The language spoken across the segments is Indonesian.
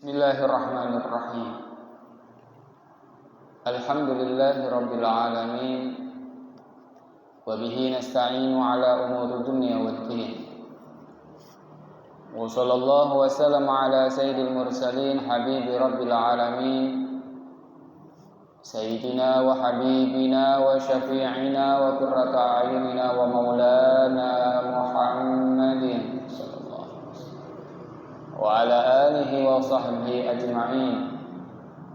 Bismillahirrahmanirrahim. Alhamdulillahirabbil alamin. Wa bihi nasta'inu ala umuri dunya waddin. Wa sallallahu wa sallama ala sayyidil mursalin habibi rabbil alamin. Sayyidina wa habibina wa syafi'ina wa qurrata a'yunina wa maulana Muhammadin wa ala alihi wa sahbihi ajma'in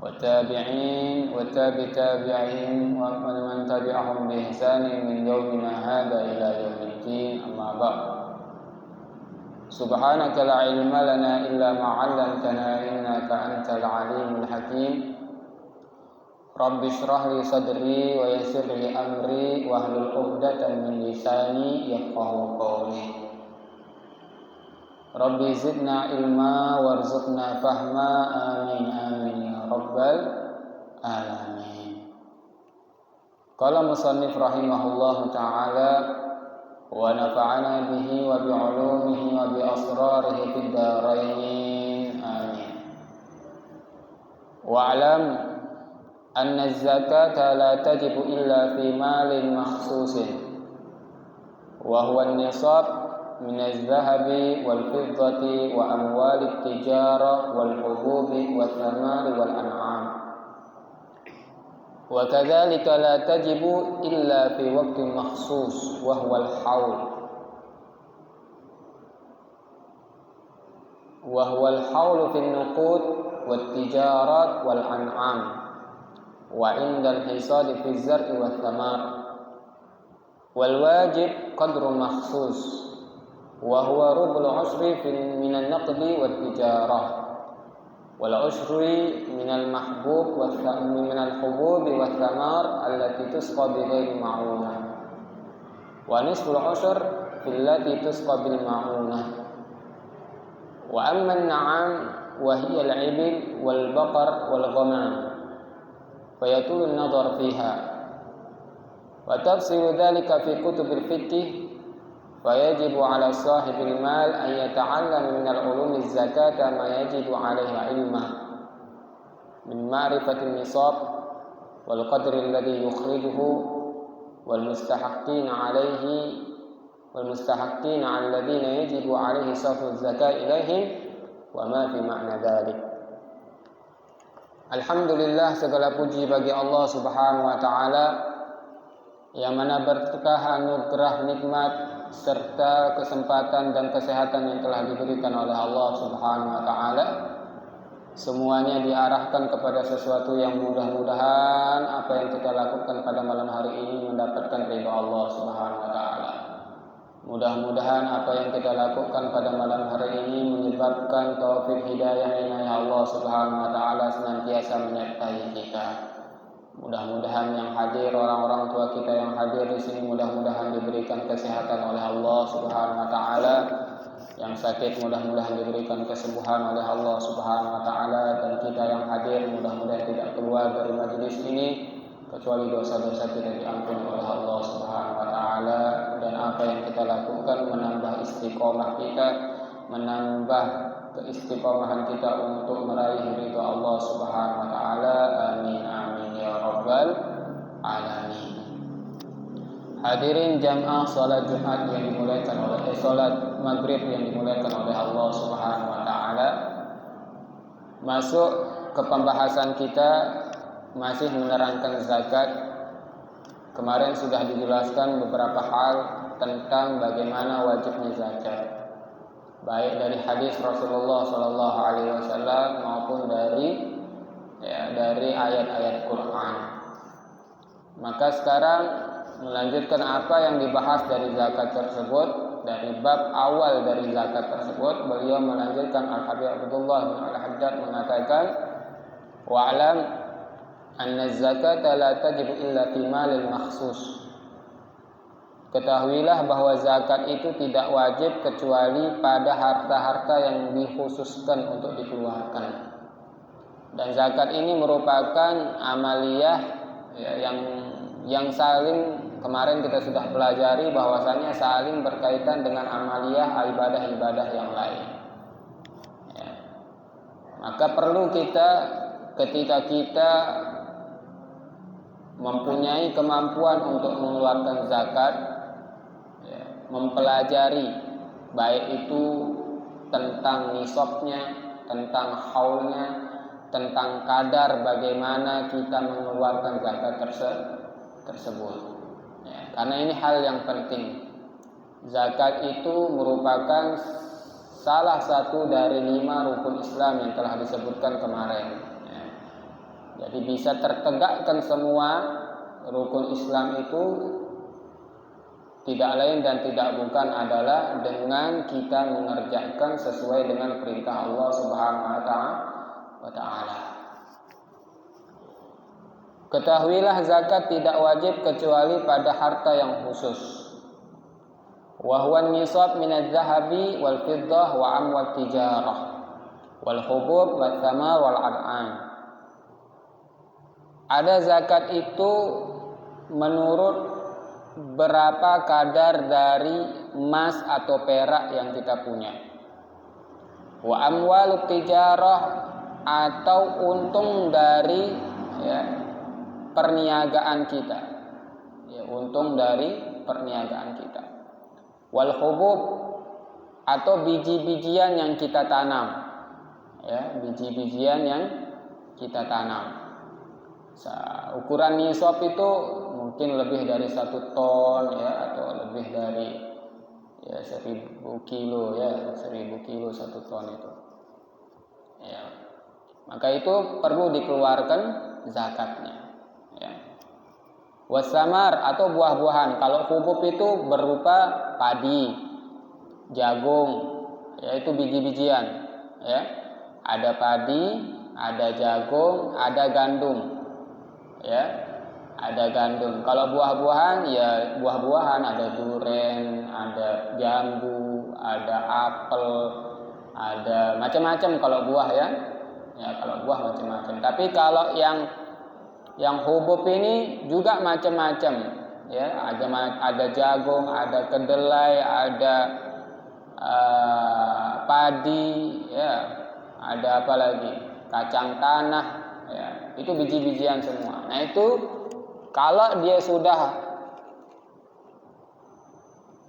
wa tabi'in wa tabi'in wa man tabi'ahum bi ihsanin min yawmina hadha ila yaumil din, amma ba'd. Subhanaka la ilma lana illa ma 'allamtana innaka antal alimul hakim. Rabbi shrah li sadri wa yassir li amri wahlul 'uqdatam min lisani yafqahu qawli. Rabbi zidna ilma warzuqna fahma, amin amin ya rabbal alamin. Qala musannif rahimahullahu ta'ala wa nafa'ana bihi wa bi'ulumihi wa bi asrarihi fid dharain, amin. Wa'lam anna az-zakata la tajibu illa fi malin makhsusin wa huwa an-nisab min az-zahabi wal fiddati wa amwal at-tijara wal hububi wath thamari wal an'am. Wa kadzalika la tajibu illa fi waqtin makhsus wa huwa al-haul. Wa huwa al-haul fi an-nuqud wat tijarat wal an'am wa 'inda al-hisad fi az-zar'i wath thamar. Wal wajib qadru makhsus wa huwa rubul ushri min an-naqdi wat tijarah wal ushri min al-mahbub wa min al-hubub wa thamar allati tusqa bi ghairi ma'unah wa nisful ushr fil lati tusqa bil ma'unah. Wa amma an-na'am wa hiya al-ibil wal baqar wal ghanam fayatul an-nadhar fiha wa tafsiru dhalika fi kutubil fiqh. فيجب على صاحب المال أن يتعلم من العلوم الزكاة ما يجب عليه علمه من معرفة النصاب والقدر الذي يخرجه والمستحقين على الذين يجب عليه صرف الزكاة إليهم وما في معنى ذلك. Alhamdulillah, segala puji bagi Allah Subhanahu wa taala yang mana berkah anugerah nikmat serta kesempatan dan kesehatan yang telah diberikan oleh Allah Subhanahu wa taala. Semuanya diarahkan kepada sesuatu yang mudah-mudahan apa yang kita lakukan pada malam hari ini mendapatkan ridha Allah Subhanahu wa taala. Mudah-mudahan apa yang kita lakukan pada malam hari ini menyebabkan taufik hidayah inayah Allah Subhanahu wa taala senantiasa menyertai kita. Mudah-mudahan yang hadir, orang-orang tua kita yang hadir di sini, mudah-mudahan diberikan kesehatan oleh Allah Subhanahu wa taala. Yang sakit mudah-mudahan diberikan kesembuhan oleh Allah Subhanahu wa taala, dan kita yang hadir mudah-mudahan tidak keluar dari majelis ini kecuali dosa-dosa kita diampuni oleh Allah Subhanahu wa taala, dan apa yang kita lakukan menambah istiqomah kita, menambah keistiqomahan kita untuk meraih ridha Allah Subhanahu wa taala. Amin amin ya rabbal alamin. Hadirin jamaah salat Jumat yang dimuliakan oleh salat Maghrib yang dimuliakan oleh Allah Subhanahu wa taala. Masuk ke pembahasan kita masih menerangkan zakat. Kemarin sudah dijelaskan beberapa hal tentang bagaimana wajibnya zakat, baik dari hadis Rasulullah sallallahu alaihi wasallam maupun dari ayat-ayat Quran. Maka sekarang melanjutkan apa yang dibahas dari zakat tersebut, dari bab awal dari zakat tersebut. Beliau melanjutkan, Al-Habib Abdullah bin Al-Haddad mengatakan, wa'lam anna zakata la tajibu illa fi malil makhsus. Ketahuilah bahwa zakat itu tidak wajib kecuali pada harta-harta yang dikhususkan untuk dikeluarkan. Dan zakat ini merupakan amaliyah yang saling, kemarin kita sudah pelajari bahwasannya saling berkaitan dengan amaliyah ibadah-ibadah yang lain. Maka perlu kita ketika kita mempunyai kemampuan untuk mengeluarkan zakat, ya, mempelajari baik itu tentang nisabnya, tentang haulnya, tentang kadar bagaimana kita mengeluarkan zakat tersebut. Ya, karena ini hal yang penting. Zakat itu merupakan salah satu dari 5 rukun Islam yang telah disebutkan kemarin. Ya. Jadi bisa tertegakkan semua rukun Islam itu tidak lain dan tidak bukan adalah dengan kita mengerjakan sesuai dengan perintah Allah Subhanahu wa taala. Ketahuilah zakat tidak wajib kecuali pada harta yang khusus. Wa huwa nisab min adz-dzahabi wal fiddah wa amwal tijarah wal hubub wa thamar wal ad'am. Ada zakat itu menurut berapa kadar dari emas atau perak yang kita punya. Wa amwal tijarah atau untung dari, ya, perniagaan kita. Ya, untung dari perniagaan kita. Wal hubub atau biji-bijian yang kita tanam, ya, biji-bijian yang kita tanam. Ukuran nisab itu mungkin lebih dari 1 ton, ya, atau lebih dari, ya, 1000 kilo, ya, 1000 kilo 1 ton itu, ya. Maka itu perlu dikeluarkan zakatnya, ya. Wasamar atau buah-buahan. Kalau hubub itu berupa padi, jagung, yaitu biji-bijian, ya. Ada padi, ada jagung, ada gandum, ya. Ada gandum. Kalau buah-buahan, ya buah-buahan, ada durian, ada jambu, ada apel, ada macam-macam kalau buah, ya. Ya, kalau buah macam-macam. Tapi kalau yang hubub ini juga macam-macam, ya. Ada jagung, ada kedelai, ada padi, ya. Ada apa lagi? Kacang tanah, ya. Itu biji-bijian semua. Nah, itu kalau dia sudah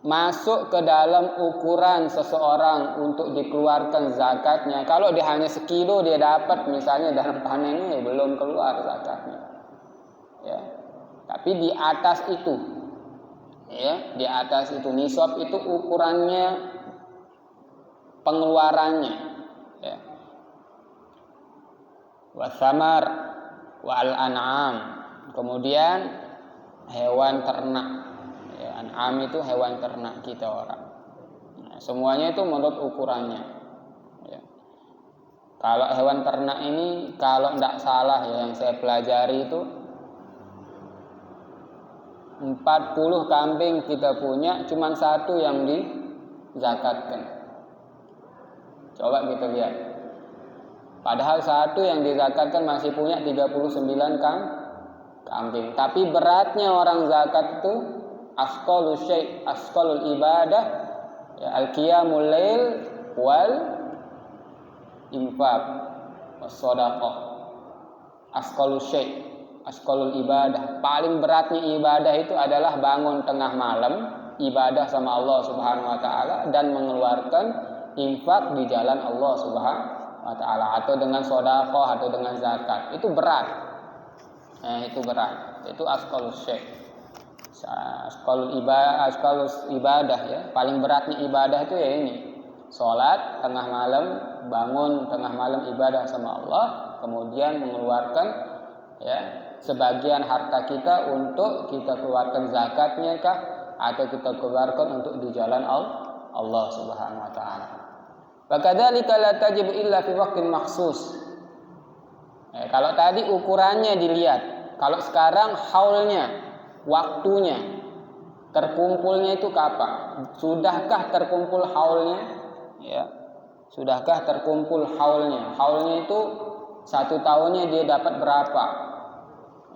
masuk ke dalam ukuran seseorang untuk dikeluarkan zakatnya, kalau dia hanya sekilo dia dapat misalnya dalam panen ini, belum keluar zakatnya, ya. Tapi di atas itu, ya, di atas itu nisab itu ukurannya pengeluarannya, ya. Wasamar wal an'am, kemudian hewan ternak, ya. An'am itu hewan ternak kita orang. Nah, semuanya itu menurut ukurannya, ya. Kalau hewan ternak ini, kalau tidak salah, ya, yang saya pelajari itu 40 kambing kita punya, cuma 1 yang dizakatkan. Coba kita lihat. Padahal 1 yang dizakatkan masih punya 39 kambing. Tapi beratnya orang zakat itu asqalul syai', asqalul ibadah, ya, al-qiyamul lail wal infaq was shadaqah. Asqalul syai', asqalul ibadah. Paling beratnya ibadah itu adalah bangun tengah malam, ibadah sama Allah Subhanahu wa taala, dan mengeluarkan infak di jalan Allah Subhanahu wa taala, atau dengan sedekah atau dengan zakat. Itu berat. Itu berat. Itu asqalul syai'. Asqalul ibadah, ya. Paling beratnya ibadah itu ya ini. Salat tengah malam, bangun tengah malam ibadah sama Allah, kemudian mengeluarkan, ya, sebagian harta kita untuk kita keluarkan zakatnya kah, atau kita keluarkan untuk di jalan Allah Subhanahu wa taala. Fakadzalika la tajibu illa fi waqtin makhsus. Kalau tadi ukurannya dilihat, kalau sekarang haulnya, waktunya, terkumpulnya itu kapan? Sudahkah terkumpul haulnya? Ya. Sudahkah terkumpul haulnya? Haulnya itu 1 tahunnya dia dapat berapa?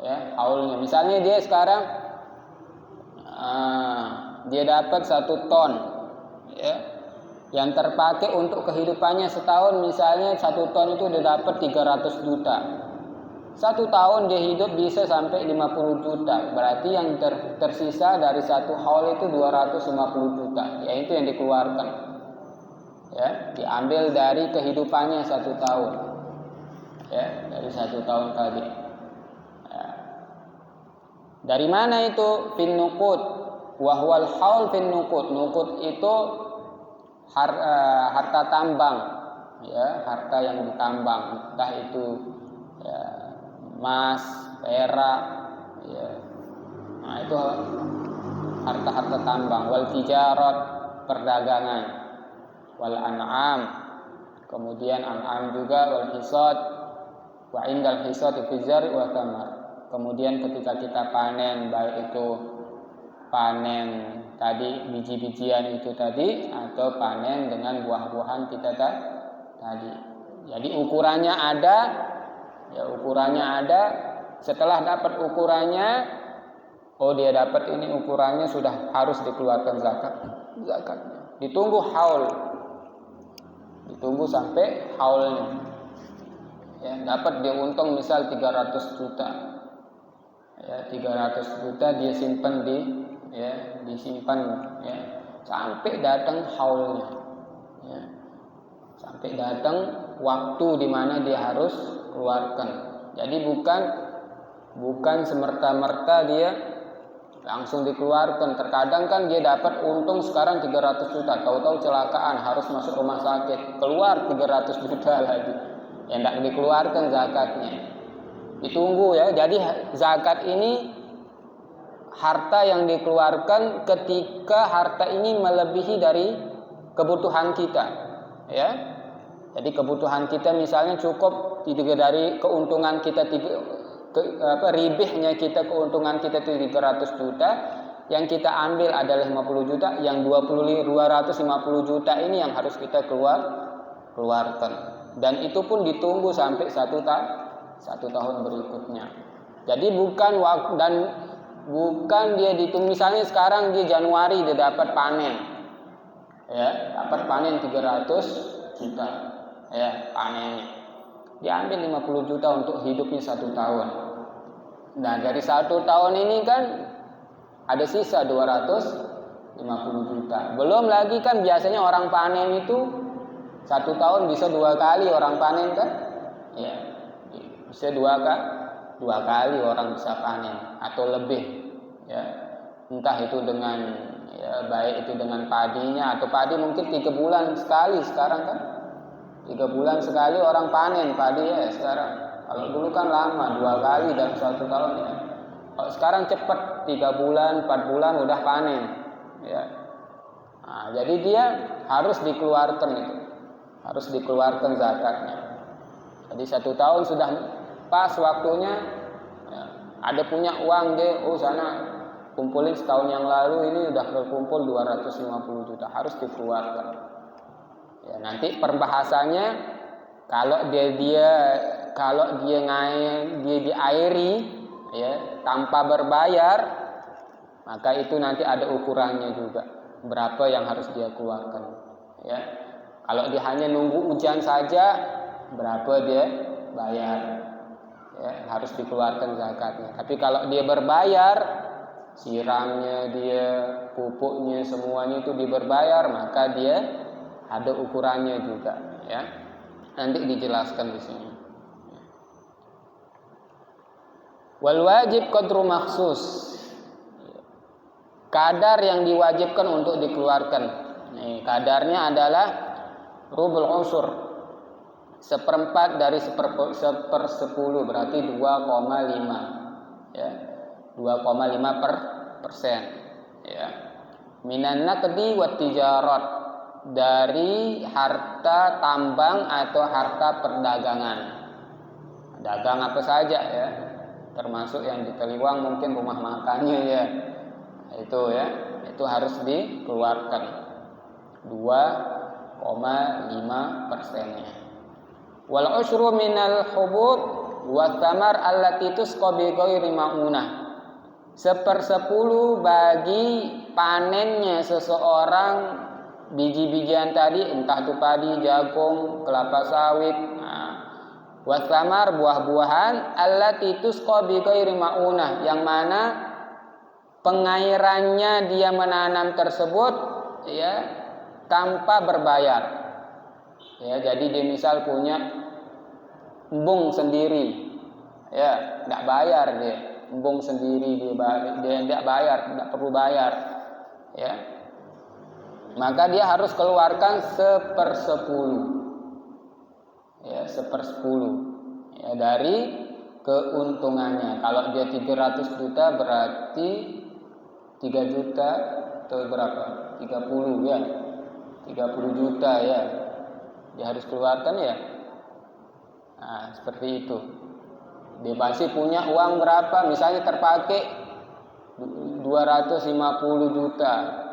Ya, haulnya. Misalnya dia sekarang dia dapat 1 ton, ya. Yang terpakai untuk kehidupannya setahun misalnya 1 ton itu dia dapat 300 juta. 1 tahun dia hidup bisa sampai 50 juta. Berarti yang tersisa dari 1 haul itu 250 juta. Ya itu yang dikeluarkan. Ya, diambil dari kehidupannya 1 tahun. Ya, dari 1 tahun tadi. Ya. Dari mana itu? Fin nuqud. Wahwal haul fin nuqud. Nuqud itu harta tambang, ya, harta yang ditambang, entah itu ya, emas, perak, ya. Nah, itu harta-harta tambang. Wal tijarat, perdagangan. Wal an'am, kemudian an'am juga. Wal hisad, wa indal hisad fi zari wa thamar. Kemudian ketika kita panen, baik itu panen tadi biji-bijian itu tadi atau panen dengan buah-buahan kita tadi. Jadi ukurannya ada, ya ukurannya ada. Setelah dapat ukurannya, oh dia dapat ini ukurannya, sudah harus dikeluarkan zakatnya. Ditunggu haul, ditunggu sampai haulnya. Ya, dapat dia untung misal 300 juta. Ya, 300 juta dia simpan disimpan ya sampai datang haulnya, ya, sampai datang waktu di mana dia harus keluarkan. Jadi bukan semerta-merta dia langsung dikeluarkan. Terkadang kan dia dapat untung sekarang 300 juta, tahu-tahu celakaan harus masuk rumah sakit, keluar 300 juta lagi, ya tidak dikeluarkan zakatnya. Ditunggu ya. Jadi zakat ini harta yang dikeluarkan ketika harta ini melebihi dari kebutuhan kita, ya. Jadi kebutuhan kita misalnya cukup dari keuntungan kita ribihnya kita, keuntungan kita itu 300 juta, yang kita ambil adalah 50 juta, yang 250 juta ini yang harus kita keluarkan. Dan itu pun ditunggu sampai 1 tahun berikutnya. Jadi bukan dia ditunggu, misalnya sekarang dia Januari dia dapat panen, ya, dapat panen 300 juta, ya, panennya diambil 50 juta untuk hidupnya 1 tahun. Nah dari 1 tahun ini kan ada sisa 250 juta. Belum lagi kan biasanya orang panen itu 1 tahun bisa 2 kali orang panen kan, ya, bisa 2 kali orang bisa panen atau lebih, ya, entah itu dengan ya, baik itu dengan padinya atau padi mungkin 3 bulan sekali sekarang kan, 3 bulan sekali orang panen padi ya sekarang. Kalau dulu kan lama 2 kali dalam 1 tahun ya. Kalau sekarang cepat 3 bulan 4 bulan udah panen, ya. Nah, jadi dia harus dikeluarkan itu, harus dikeluarkan zakatnya. Jadi 1 tahun sudah pas waktunya, ya, ada punya uang dia, oh sana kumpulin setahun yang lalu ini udah terkumpul 250 juta, harus dikeluarkan. Ya, nanti perbahasannya kalau dia diairi, ya, tanpa berbayar, maka itu nanti ada ukurannya juga berapa yang harus dia keluarkan, ya. Kalau dia hanya nunggu hujan saja, berapa dia bayar, ya, harus dikeluarkan zakatnya. Tapi kalau dia berbayar, siramnya dia, pupuknya, semuanya itu diberbayar, maka dia ada ukurannya juga, ya. Nanti dijelaskan di sini. Wal wajib qadru makhsus, kadar yang diwajibkan untuk dikeluarkan. Nih, kadarnya adalah rubul unsur, 1/4 dari 1/10, berarti 2,5, ya, 2,5%, ya. Minan naqdi wat tijarat, dari harta tambang atau harta perdagangan. Dagang apa saja, ya, termasuk yang diteliwang mungkin rumah makannya, ya. Itu, ya, itu harus dikeluarkan 2,5%-nya. Wal usyru minal hubub wa thamar allati tusqa bi ghairi ma'unah, 1/10 bagi panennya seseorang biji-bijian tadi, entah itu padi, jagung, kelapa sawit, wasamar, buah-buahan, allati tusqa bi ghairi ma'unah, yang mana pengairannya dia menanam tersebut ya tanpa berbayar. Ya, jadi dia misal punya embung sendiri, ya tidak bayar dia, embung sendiri dia tidak bayar, tidak perlu bayar, ya. Maka dia harus keluarkan 1/10, ya 1/10, ya dari keuntungannya. Kalau dia 300 juta berarti 3 juta atau berapa? 30 ya, 30 juta ya, dia harus keluarkan ya. Nah, seperti itu. Dia pasti punya uang berapa? Misalnya terpakai 250 juta,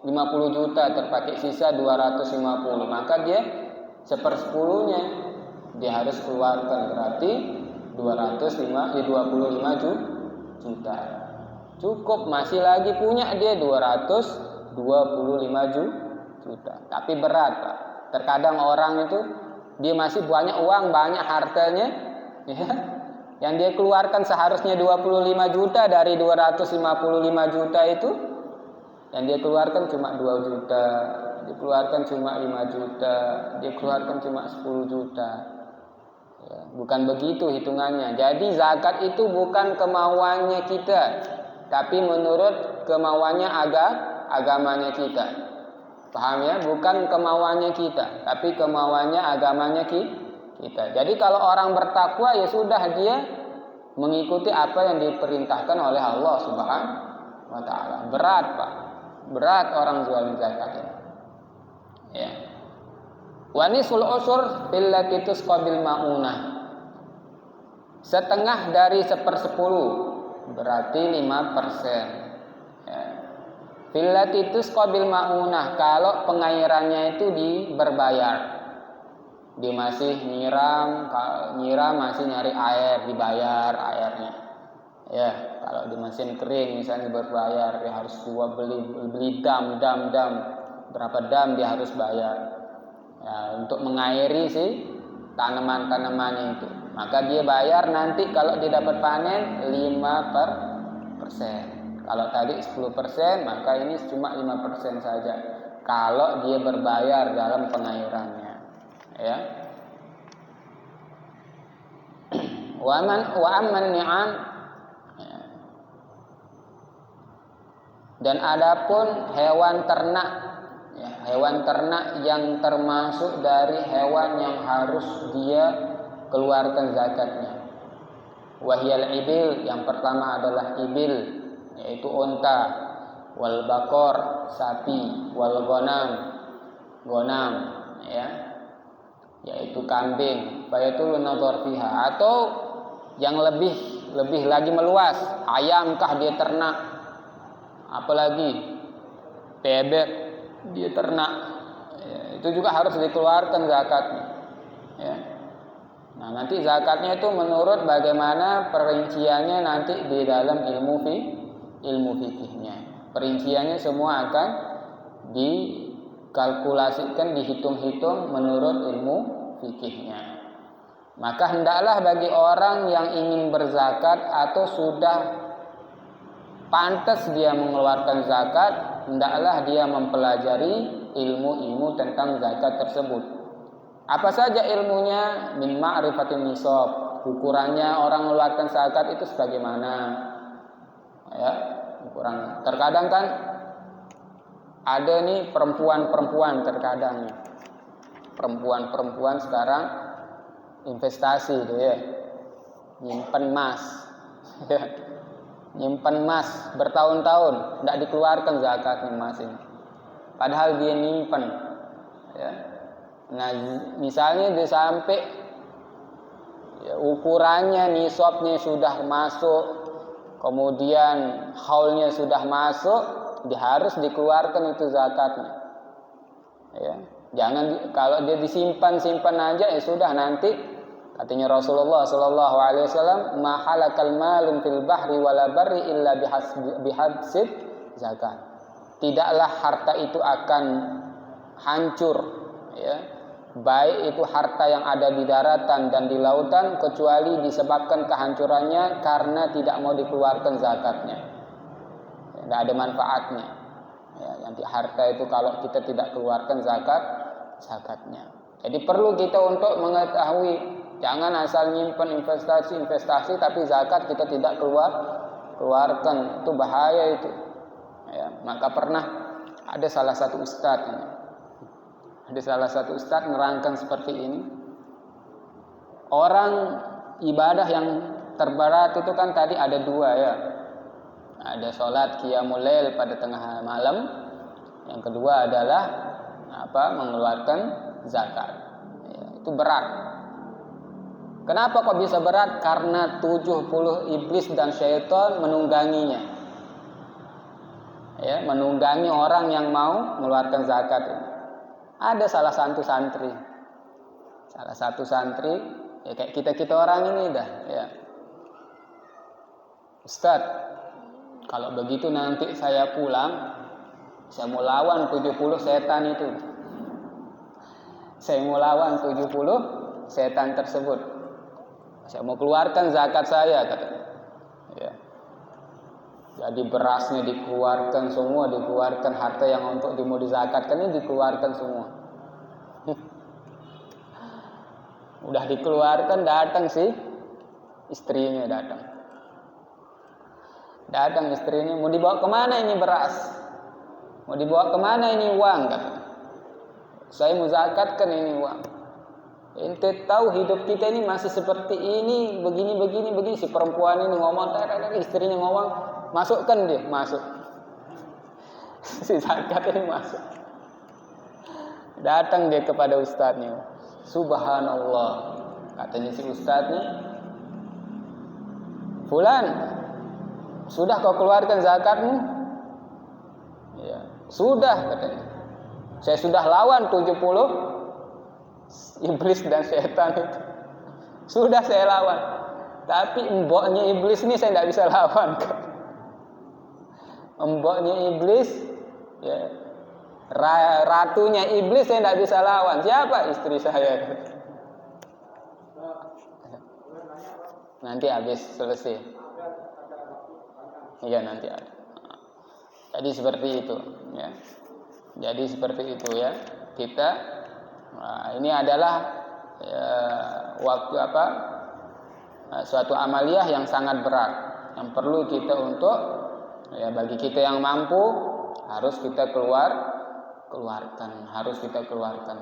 50 juta terpakai, sisa 250, maka dia 1/10-nya dia harus keluarkan, berarti 25 juta. Cukup, masih lagi punya dia 225 juta. Tapi berat, Pak. Terkadang orang itu dia masih banyak uang, banyak hartanya, ya. Yang dia keluarkan seharusnya 25 juta dari 255 juta itu, yang dia keluarkan cuma 2 juta, dia keluarkan cuma 5 juta, dia keluarkan cuma 10 juta. Ya, bukan begitu hitungannya. Jadi zakat itu bukan kemauannya kita, tapi menurut kemauannya agamanya kita. Paham ya? Bukan kemauannya kita, tapi kemauannya agamanya kita. Jadi kalau orang bertakwa ya sudah, dia mengikuti apa yang diperintahkan oleh Allah Subhanahu wa taala. Berat, Pak. Berat orang zalim zakat ini. Ya. Wa nisul usur billati tusqabil maunah. Setengah dari 1/10 berarti 5%. Ya. Billati tusqabil maunah, kalau pengairannya itu berbayar. Dia masih nyiram masih nyari air, dibayar airnya. Ya, kalau di mesin kering misalnya berbayar, dia harus beli dam, berapa dam dia harus bayar. Ya, untuk mengairi si tanaman-tanamannya itu. Maka dia bayar nanti kalau dia dapat panen 5%. Kalau tadi 10%, maka ini cuma 5% saja. Kalau dia berbayar dalam pengairannya. Ya. Wa amman ni'am, dan adapun hewan ternak, ya, hewan ternak yang termasuk dari hewan yang harus dia keluarkan zakatnya. Wahyal ibil, yang pertama adalah ibil, yaitu unta, wal bakor, sapi, wal gonam, ya, yaitu kambing. Fayatul nadhar fiha, atau yang lebih lagi meluas, ayamkah dia ternak, apalagi bebek dia ternak, ya, itu juga harus dikeluarkan zakatnya. Ya. Nah, nanti zakatnya itu menurut bagaimana perinciannya nanti di dalam ilmu fikihnya. Perinciannya semua akan dikalkulasikan, dihitung-hitung menurut ilmu fikihnya. Maka hendaklah bagi orang yang ingin berzakat atau sudah pantas dia mengeluarkan zakat, hendaklah dia mempelajari ilmu-ilmu tentang zakat tersebut. Apa saja ilmunya? Min ma'rifatin nisab, ukurannya orang mengeluarkan zakat itu sebagaimana, ya, ukuran. Terkadang kan ada nih perempuan terkadang, perempuan sekarang investasi itu ya, nyimpen emas, nyimpen emas bertahun-tahun, tidak dikeluarkan zakat emas ini, padahal dia nyimpen, ya. Nah, misalnya dia sampai ya, ukurannya nisabnya sudah masuk, kemudian haulnya sudah masuk, dia harus dikeluarkan itu zakatnya. Ya, jangan kalau dia disimpan aja ya sudah, nanti katanya Rasulullah sallallahu alaihi wasallam, ma halakal malum fil bahri wala barri illa bihadsid zakat. Tidaklah harta itu akan hancur, ya. Baik itu harta yang ada di daratan dan di lautan, kecuali disebabkan kehancurannya karena tidak mau dikeluarkan zakatnya. Tidak ada manfaatnya. Ya, yang di harta itu kalau kita tidak keluarkan zakatnya. Jadi perlu kita untuk mengetahui, jangan asal nyimpen investasi tapi zakat kita tidak keluarkan, itu bahaya itu. Ya, maka pernah ada salah satu ustadz nerangkan seperti ini. Orang ibadah yang terberat itu kan tadi ada dua, ya. Ada sholat qiyamul lail pada tengah malam. Yang kedua adalah mengeluarkan zakat. Ya, itu berat. Kenapa kok bisa berat? Karena 70 iblis dan syaitan menungganginya. Ya, menunggangi orang yang mau mengeluarkan zakat ini. Ada salah satu santri, ya kayak kita orang ini dah, ya. Ustaz, kalau begitu nanti saya pulang, saya mau lawan 70 setan itu. Saya mau lawan 70 setan tersebut. Saya mau keluarkan zakat saya, katanya. Ya. Jadi berasnya dikeluarkan semua, dikeluarkan harta yang untuk mau dizakatkan ini dikeluarkan semua. Udah dikeluarkan, datang sih istrinya datang istrinya, mau dibawa kemana ini beras? Mau dibawa kemana ini uang? Katanya. Saya mau zakatkan ini uang. Ente tahu hidup kita ini masih seperti ini, begini. Si perempuan ini ngomong, istrinya ngomong, masukkan dia, masuk. Si zakat ini masuk. Datang dia kepada ustadznya. Subhanallah, katanya si ustadznya, Fulan, sudah kau keluarkan zakatmu? Ya, sudah, katanya. Saya sudah lawan 70 iblis dan setan itu. Sudah saya lawan. Tapi emboknya iblis ini saya tidak bisa lawan. Emboknya iblis, ya, ratunya iblis saya tidak bisa lawan. Siapa? Istri saya. Nanti habis selesai. Iya, nanti ada. Jadi seperti itu, ya. Jadi seperti itu, ya. Kita, ini adalah suatu amaliyah yang sangat berat, yang perlu kita untuk, ya, bagi kita yang mampu harus kita keluarkan.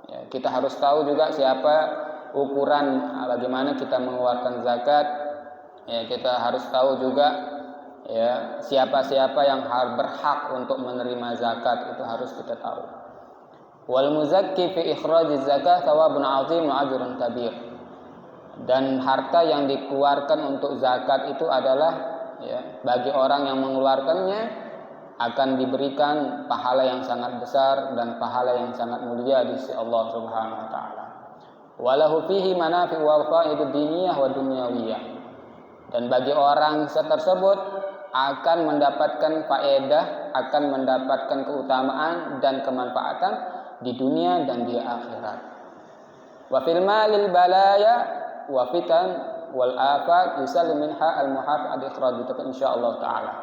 Ya, kita harus tahu juga siapa ukuran bagaimana kita mengeluarkan zakat. Ya, kita harus tahu juga, ya, siapa-siapa yang berhak untuk menerima zakat, itu harus kita tahu. Wal muzakki fi ikhrajiz zakah thawabun 'azim wa ajrun kabir. Dan harta yang dikeluarkan untuk zakat itu adalah, ya, bagi orang yang mengeluarkannya akan diberikan pahala yang sangat besar dan pahala yang sangat mulia di sisi Allah Subhanahu wa taala. Walahu fihi manafi' wa fa'idah diniyah wa dunyawiyah. Dan bagi orang tersebut akan mendapatkan faedah, akan mendapatkan keutamaan dan kemanfaatan di dunia dan di akhirat. Wa fil malil balaya wa fitan wal afat yusallu minha al muhafid ikhraj insyaallah taala.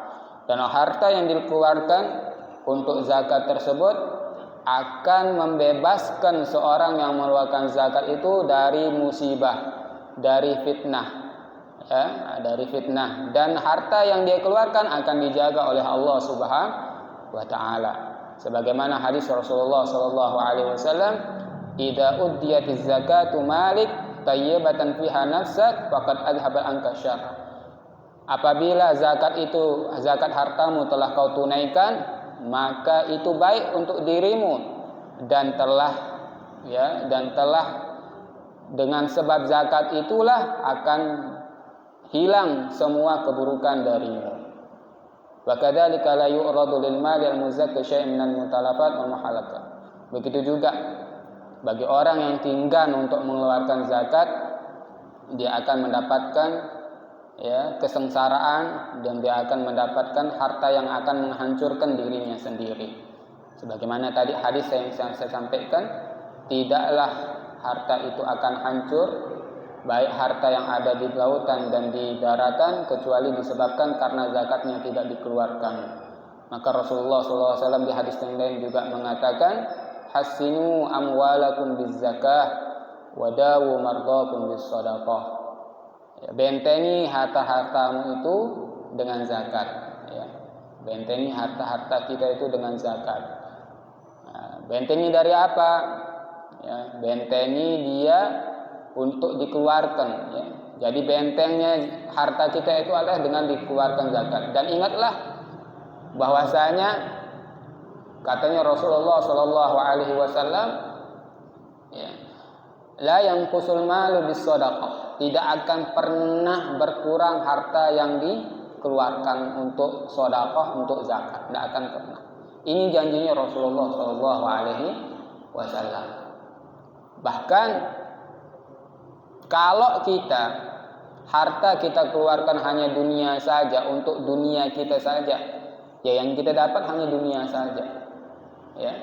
Dan harta yang dikeluarkan untuk zakat tersebut akan membebaskan seorang yang mengeluarkan zakat itu dari musibah, dari fitnah, ya, dari fitnah. Dan harta yang dia keluarkan akan dijaga oleh Allah Subhanahu wa taala. Sebagaimana hadis Rasulullah sallallahu alaihi wasallam, "Idza uddiyatiz zakatu malik tayyibatan fiha nafsak faqad adhaba anka syarr." Apabila zakat hartamu telah kau tunaikan, maka itu baik untuk dirimu dan telah dengan sebab zakat itulah akan hilang semua keburukan darimu. Wa kadzalika la yu'radu lil mali al muzakki syai'un minal mutalafat wal muhalakat. Begitu juga bagi orang yang enggan untuk mengeluarkan zakat, dia akan mendapatkan, ya, kesengsaraan dan dia akan mendapatkan harta yang akan menghancurkan dirinya sendiri. Sebagaimana tadi hadis yang saya sampaikan, tidaklah harta itu akan hancur, baik harta yang ada di lautan dan di daratan, kecuali disebabkan karena zakatnya tidak dikeluarkan. Maka Rasulullah SAW di hadis yang lain juga mengatakan, hassinu amwalakum bizzakah wadawu mardakum bis-shadaqah. Ya, bentengi harta-hartamu itu dengan zakat. Ya, bentengi harta-harta kita itu dengan zakat. Bentengi dari apa? Ya, bentengi dia untuk dikeluarkan. Ya. Jadi bentengnya harta kita itu adalah dengan dikeluarkan zakat. Dan ingatlah bahwasanya katanya Rasulullah Shallallahu Alaihi Wasallam, ya, la yanqusul malu bis shadaqah, tidak akan pernah berkurang harta yang dikeluarkan untuk shadaqah, untuk zakat, tidak akan pernah. Ini janjinya Rasulullah Shallallahu Alaihi Wasallam. Bahkan kalau harta kita keluarkan hanya dunia saja, untuk dunia kita saja, ya yang kita dapat hanya dunia saja. Ya,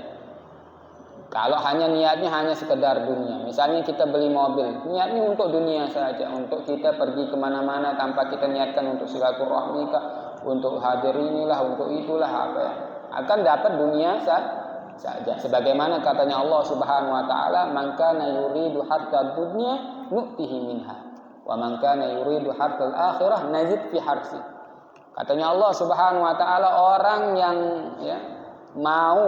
kalau hanya niatnya hanya sekedar dunia, misalnya kita beli mobil, niatnya untuk dunia saja, untuk kita pergi kemana-mana tanpa kita niatkan untuk silaturahmi, untuk hadir inilah, untuk itulah apa ya, akan dapat dunia saja. Sebagaimana katanya Allah Subhanahu Wa Taala, man kana yuridu hatta dunya nu'tihi minha, wa man kana yuridu hatta al-akhirah nazid fi harsi. Katanya Allah Subhanahu Wa Taala, orang yang mau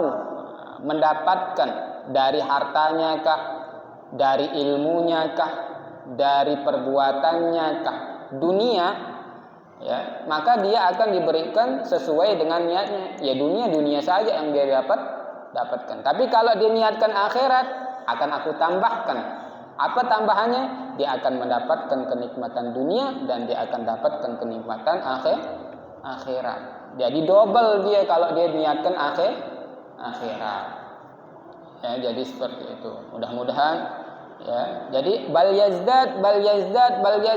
mendapatkan dari hartanya kah, dari ilmunya kah, dari perbuatannya kah, dunia, ya, maka dia akan diberikan sesuai dengan niatnya. Ya dunia saja yang dia dapatkan. Tapi kalau dia niatkan akhirat, akan aku tambahkan. Apa tambahannya? Dia akan mendapatkan kenikmatan dunia dan dia akan dapatkan kenikmatan akhirat. Jadi double dia kalau dia niatkan akhirat. Ya, jadi seperti itu. Mudah-mudahan ya. Jadi bal yazdad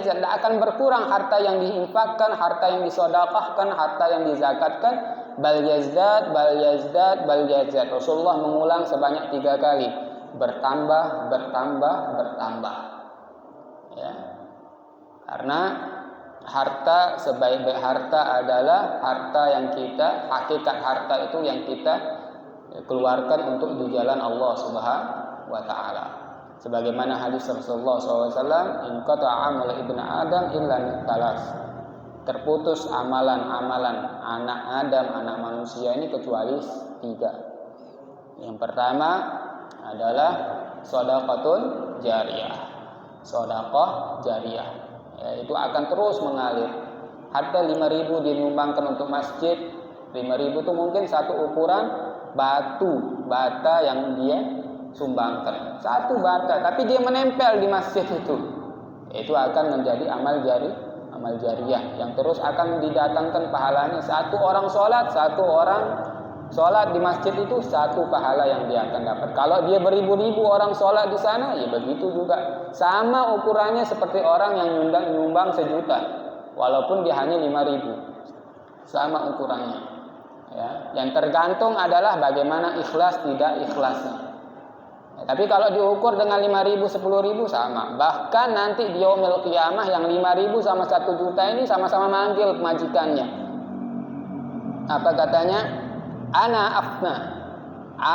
tidak akan berkurang harta yang diinfakkan, harta yang disedekahkan, harta yang dizakatkan. Bal yazdad. Rasulullah mengulang sebanyak 3 kali. Bertambah. Ya. Karena harta, sebaik-baik harta adalah harta yang kita, hakikat harta itu yang kita keluarkan untuk di jalan Allah Subhanahu wa Ta'ala. Sebagaimana hadis Rasulullah SAW, in qata'a amal ibnu Adam illa min talas, terputus amalan-amalan anak Adam, anak manusia ini kecuali 3. Yang pertama adalah shadaqatun jariyah, sedekah jariyah, ya, itu akan terus mengalir. Harta 5.000 dinyumbangkan untuk masjid, 5.000 itu mungkin satu ukuran bata yang dia sumbangkan, satu bata, tapi dia menempel di masjid itu akan menjadi amal jariyah yang terus akan didatangkan pahalanya. Satu orang sholat di masjid itu satu pahala yang dia akan dapat. Kalau dia beribu-ribu orang sholat di sana, ya begitu juga, sama ukurannya seperti orang yang nyumbang 1 juta, walaupun dia hanya 5.000, sama ukurannya. Ya, yang tergantung adalah bagaimana ikhlas tidak ikhlasnya. Ya, tapi kalau diukur dengan 5.000, 10.000 sama. Bahkan nanti di yaumil qiyamah yang 5.000 sama 1 juta ini sama-sama manggil majikannya. Apa katanya? Ana afna.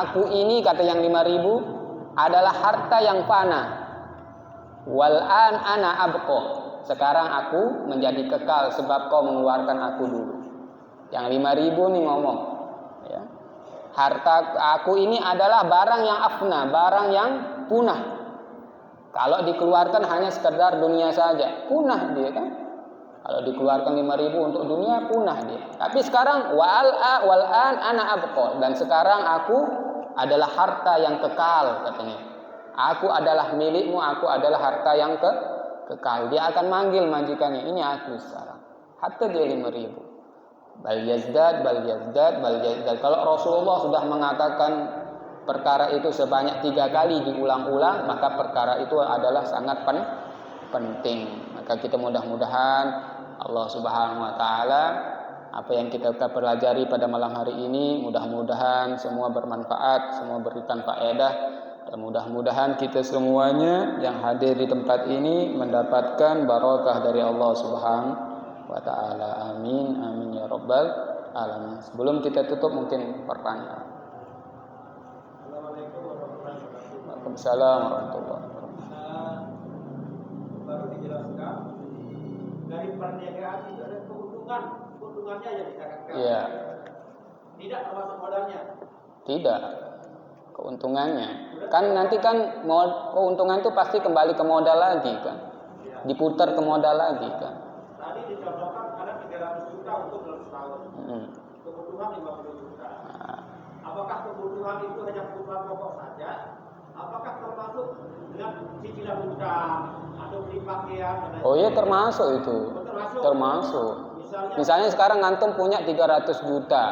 Aku ini, kata yang 5.000, adalah harta yang fana. Wal'an ana abqa. Sekarang aku menjadi kekal sebab kau mengeluarkan aku dulu. Yang 5.000 nih ngomong, ya, harta aku ini adalah barang yang afna, barang yang punah. Kalau dikeluarkan hanya sekedar dunia saja, punah dia kan. Kalau dikeluarkan 5.000 untuk dunia, punah dia. Tapi sekarang wal'an ana abqa, dan sekarang aku adalah harta yang kekal, katanya. Aku adalah milikmu, aku adalah harta yang kekal. Dia akan manggil majikannya, ini aku sekarang. Hatta dia 5.000. Bal yazdad. Kalau Rasulullah sudah mengatakan perkara itu sebanyak 3 kali diulang-ulang, maka perkara itu adalah sangat penting. Maka kita mudah-mudahan Allah Subhanahu wa Ta'ala apa yang kita pelajari pada malam hari ini mudah-mudahan semua bermanfaat, semua berikan faedah, dan mudah-mudahan kita semuanya yang hadir di tempat ini mendapatkan barakah dari Allah Subhanahu wa taala. Amin amin ya rabbal alamin. Sebelum kita tutup mungkin pertanyaan. Assalamualaikum warahmatullahi wabarakatuh. Waalaikumsalam warahmatullahi wabarakatuh. Baru dijelaskan dari perniagaan itu ada keuntungannya yang dikatakan. Iya. Tidak termasuk modalnya. Tidak. Keuntungannya. Kan nanti kan keuntungan itu pasti kembali ke modal lagi kan. Diputar ke modal lagi kan. Tadi dicontohkan ada 300 juta untuk dalam setahun. Kebutuhan 50 juta. Apakah kebutuhan itu hanya kebutuhan pokok saja? Apakah termasuk dengan cicilan utang atau beli pakaian? Oh iya termasuk itu. Termasuk. Misalnya sekarang antum punya 300 juta.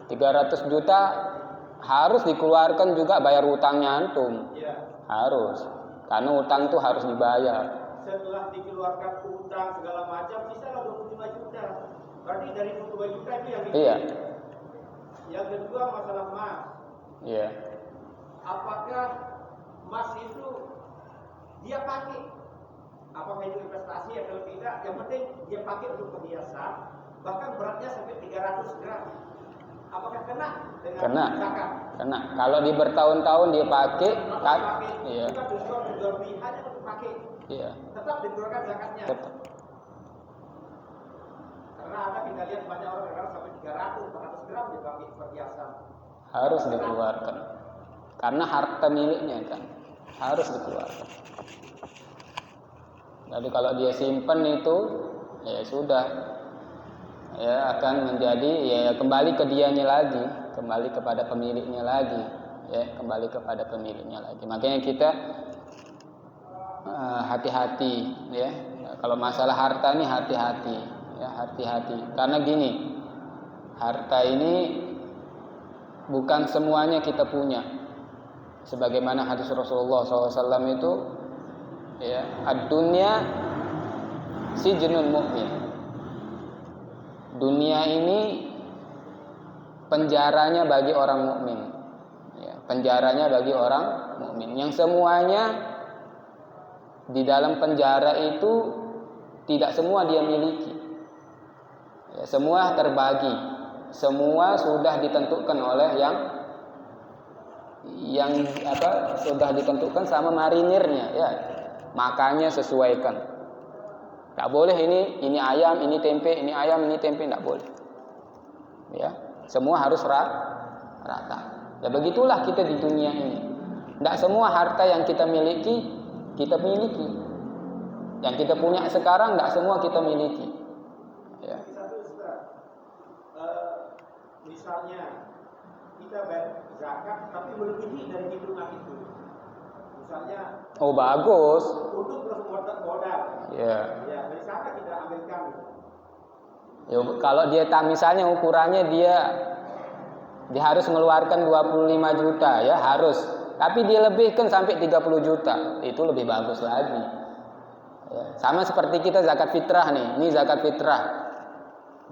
300 juta harus dikeluarkan juga bayar utangnya antum. Iya. Harus. Karena utang itu harus dibayar. Setelah dikeluarkan utang segala macam, sisalah 25 juta. Berarti dari 25 juta itu yang Iya. Yang kedua masalah emas. Iya. Apakah emas itu dia pakai? Apakah itu investasi atau tidak? Yang penting dia pakai untuk perhiasan. Bahkan beratnya sampai 300 gram. Apakah kena dengan zakat? Kena. Kalau di bertahun-tahun dia pakai, iya. Bukan dijual beli hanya untuk pakai. Iya. Tetap dikeluarkan zakatnya. Tetap. Karena ada kita lihat banyak orang sampai 300, 400 gram dia pakai perhiasan. Harus dikeluarkan. Karena harta miliknya kan. Harus dikeluarkan. Jadi kalau dia simpan itu, ya sudah. Ya akan menjadi ya kembali ke dianya lagi, kembali kepada pemiliknya lagi, ya kembali kepada pemiliknya lagi. Makanya kita hati-hati, ya kalau masalah harta ini hati-hati, ya hati-hati. Karena gini, harta ini bukan semuanya kita punya. Sebagaimana hadis Rasulullah SAW itu, ya ad-dunya sijnul mu'min. Dunia ini penjaranya bagi orang mukmin, ya, penjaranya bagi orang mukmin. Yang semuanya di dalam penjara itu tidak semua dia miliki, ya, semua terbagi, semua sudah ditentukan oleh yang sudah ditentukan sama marinirnya, ya, makanya sesuaikan. Tak boleh ini ayam, ini tempe, ini ayam, ini tempe, tak boleh. Ya, semua harus rata. Ya begitulah kita di dunia ini. Tidak semua harta yang kita miliki. Yang kita punya sekarang tidak semua kita miliki. Ya. Misalnya kita bayar zakat tapi melebihi dari hitungan itu. Misalnya. Oh bagus. Untuk modal. Ya. Ya, dari sana kita ambilkan. Ya, kalau dia misalnya ukurannya dia harus mengeluarkan 25 juta ya harus. Tapi dia lebihkan sampai 30 juta, itu lebih bagus lagi. Ya, sama seperti kita zakat fitrah nih. Ini zakat fitrah.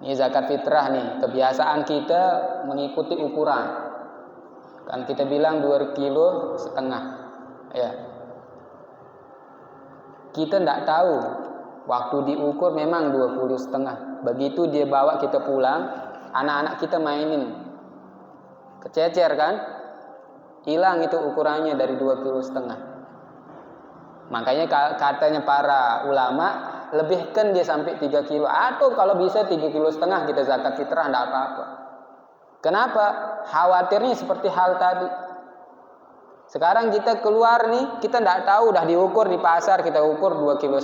Ini zakat fitrah nih. Kebiasaan kita mengikuti ukuran. Kan kita bilang 2,5 kilo. Ya. Kita tidak tahu waktu diukur memang 20,5. Begitu dia bawa kita pulang, anak-anak kita mainin, kececer kan, hilang itu ukurannya dari 2,5 kilo. Makanya katanya para ulama lebihkan dia sampai 3 kilo atau kalau bisa 3,5 kilo kita zakat fitrah tidak apa-apa. Kenapa? Khawatirnya seperti hal tadi. Sekarang kita keluar nih, kita tidak tahu udah diukur di pasar, kita ukur 2,5 kilo.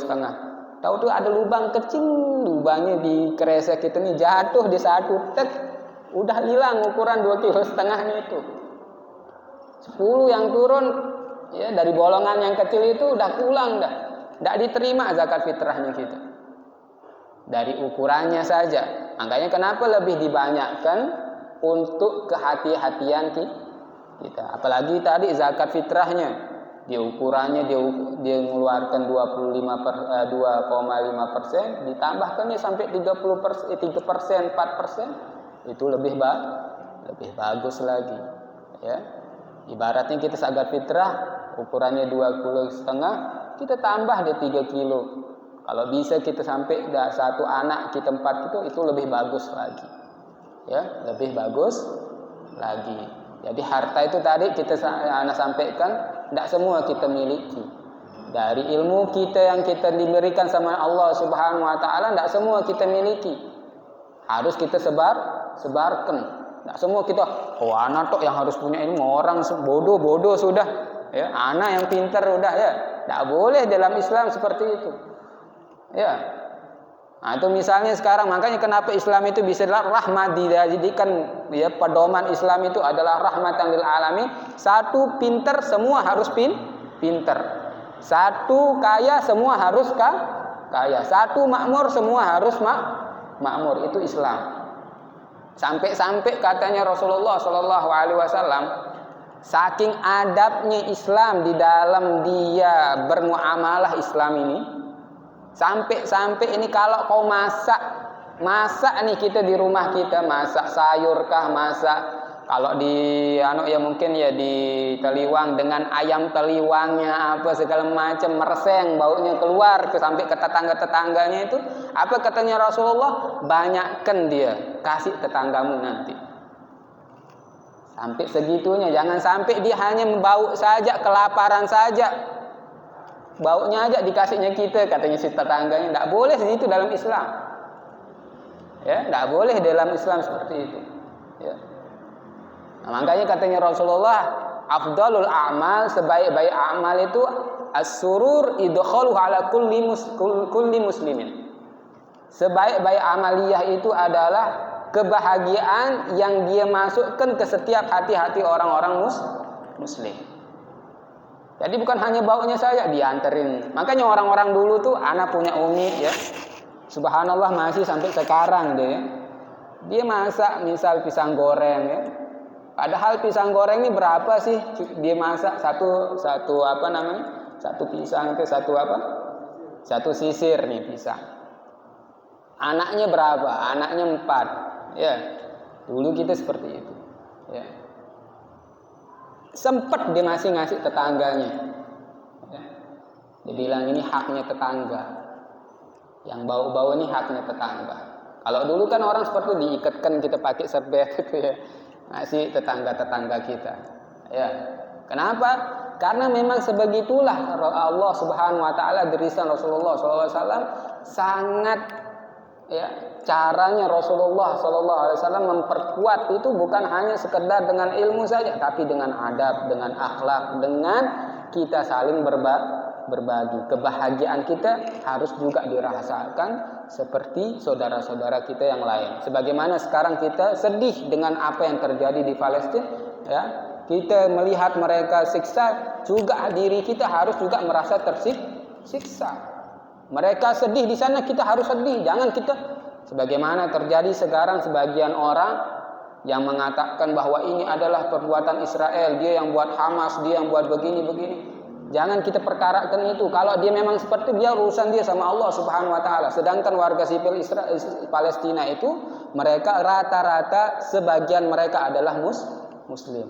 Tahu tuh ada lubang kecil, lubangnya di kresek kita nih jatuh di satu tek, udah hilang ukuran 2,5 kilo itu. 10 yang turun ya dari bolongan yang kecil itu udah pulang dah. Tidak diterima zakat fitrahnya kita. Dari ukurannya saja. Makanya kenapa lebih dibanyakkan untuk kehati-hatian kita. Apalagi tadi zakat fitrahnya. Dia ukurannya dia mengeluarkan 2,5%, ditambahkannya sampai 3%, 4%, itu lebih bagus lagi. Ya. Ibaratnya kita zakat fitrah ukurannya 2,5 kilo, kita tambah deh 3 kilo. Kalau bisa kita sampai satu anak kita 4 kilo, itu lebih bagus lagi. Ya, lebih bagus lagi. Jadi harta itu tadi anak sampaikan, tidak semua kita miliki. Dari ilmu kita yang kita diberikan sama Allah Subhanahu wa taala, tidak semua kita miliki. Harus kita sebarkan. Tidak semua kita, anak tok yang harus punya ilmu, orang bodoh sudah. Ya, anak yang pintar udah ya. Tidak boleh dalam Islam seperti itu. Ya. Nah, itu misalnya sekarang, makanya kenapa Islam itu bisa rahmat, dijadikan ya pedoman Islam itu adalah rahmatan lil alamin. Satu pintar semua harus pintar. Satu kaya semua harus kaya. Satu makmur semua harus makmur. Itu Islam. Sampai-sampai katanya Rasulullah Shallallahu Alaihi Wasallam, saking adabnya Islam di dalam dia bermuamalah Islam ini, sampai ini kalau kau masak nih kita di rumah kita, masak sayur kah, masak kalau di ya mungkin ya di teliwang dengan ayam teliwangnya apa segala macam, mereseng baunya keluar sampai ke tetangga-tetangganya itu, apa katanya Rasulullah, banyakkan dia, kasih tetanggamu nanti. Sampai segitunya, jangan sampai dia hanya bau saja, kelaparan saja, baunya aja dikasihnya kita, katanya si tetangganya. Tidak boleh itu dalam Islam. Ya, tidak boleh dalam Islam seperti itu. Ya. Nah, makanya katanya Rasulullah, afdalul a'mal, sebaik-baik amal itu as-surur idkhaluhu ala kulli muslimin. Sebaik-baik amaliyah itu adalah kebahagiaan yang dia masukkan ke setiap hati-hati orang-orang muslim. Jadi bukan hanya baunya saja dianterin. Makanya orang-orang dulu tuh, anak punya umi ya, subhanallah masih sampai sekarang dia masak misal pisang goreng ya. Padahal pisang goreng ini berapa sih dia masak satu pisang itu satu sisir nih pisang. Anaknya berapa? Anaknya 4. Ya. Dulu kita seperti itu. Ya. Sempat dia masih ngasih tetangganya. Ya. Dia bilang ini haknya tetangga. Yang bau-bau ini haknya tetangga. Kalau dulu kan orang seperti diikatkan, kita pakai serbet itu ya. Ngasih tetangga-tetangga kita. Ya. Kenapa? Karena memang sebegitulah Allah Subhanahu wa taala dirisan Rasulullah SAW sangat ya, caranya Rasulullah SAW memperkuat itu bukan hanya sekedar dengan ilmu saja, tapi dengan adab, dengan akhlak, dengan kita saling berbagi. Kebahagiaan kita harus juga dirasakan seperti saudara-saudara kita yang lain. Sebagaimana sekarang kita sedih dengan apa yang terjadi di Palestina, ya, kita melihat mereka siksa, juga diri kita harus juga merasa tersiksa. Mereka sedih di sana, kita harus sedih. Jangan kita sebagaimana terjadi sekarang, sebagian orang yang mengatakan bahwa ini adalah perbuatan Israel, dia yang buat Hamas, dia yang buat begini-begini. Jangan kita perkarakan itu. Kalau dia memang seperti, dia urusan dia sama Allah Subhanahu wa taala. Sedangkan warga sipil Palestina itu, mereka rata-rata sebagian mereka adalah muslim.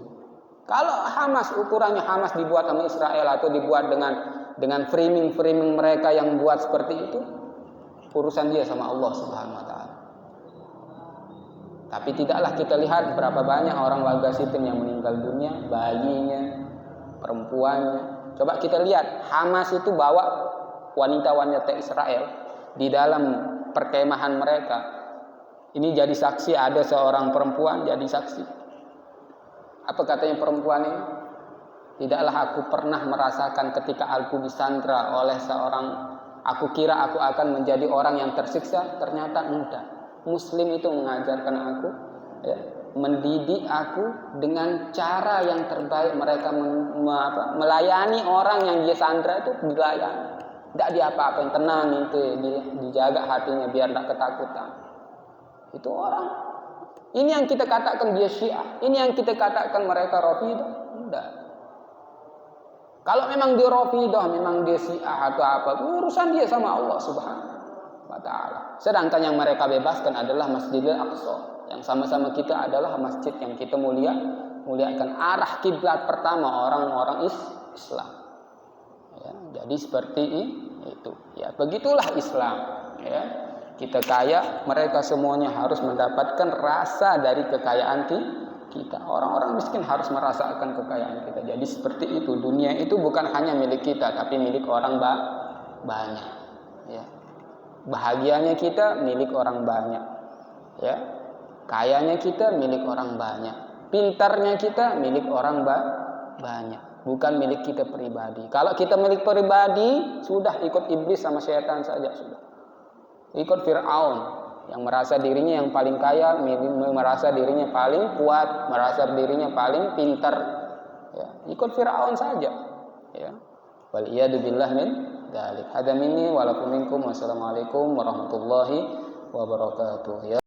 Kalau Hamas, ukurannya Hamas dibuat sama Israel atau dibuat dengan framing mereka yang buat seperti itu, urusan dia sama Allah Subhanahu wa taala. Tapi tidaklah kita lihat berapa banyak orang warga sipil yang meninggal dunia, bayinya, perempuannya. Coba kita lihat, Hamas itu bawa wanita-wanita Israel di dalam perkemahan mereka. Ini jadi saksi, ada seorang perempuan jadi saksi. Apa katanya perempuan ini? Tidaklah aku pernah merasakan ketika aku disandra oleh seorang, aku kira aku akan menjadi orang yang tersiksa, ternyata enggak. Muslim itu mengajarkan aku, ya, mendidik aku dengan cara yang terbaik. Mereka melayani orang yang dia sandra itu, dilayani, tidak diapa-apain, tenang itu, dijaga hatinya biar tidak ketakutan. Itu orang. Ini yang kita katakan dia Syiah, ini yang kita katakan mereka Rafidah. Tidak. Kalau memang dia Rafidah, memang dia Syiah atau apa, urusan dia sama Allah Subhanahu wa taala. Sedangkan yang mereka bebaskan adalah Masjidil Aqsa, yang sama-sama kita adalah masjid yang kita muliakan, arah kiblat pertama orang-orang Islam. Ya, jadi seperti itu. Ya, begitulah Islam. Ya, kita kaya, mereka semuanya harus mendapatkan rasa dari kekayaan kita. Orang-orang miskin harus merasakan kekayaan kita. Jadi seperti itu. Dunia itu bukan hanya milik kita, tapi milik orang banyak. Ya. Bahagianya kita milik orang banyak. Ya. Kayanya kita milik orang banyak. Pintarnya kita milik orang banyak. Bukan milik kita pribadi. Kalau kita milik pribadi, sudah ikut iblis sama syaitan saja sudah. Ikut Fir'aun yang merasa dirinya yang paling kaya, merasa dirinya paling kuat, merasa dirinya paling pintar. Ya, ikut Fir'aun saja. Ya. Wal iyadu billah min dzalik. Hada minni wa lakum minkum. Wassalamualaikum warahmatullahi wabarakatuh. Ya.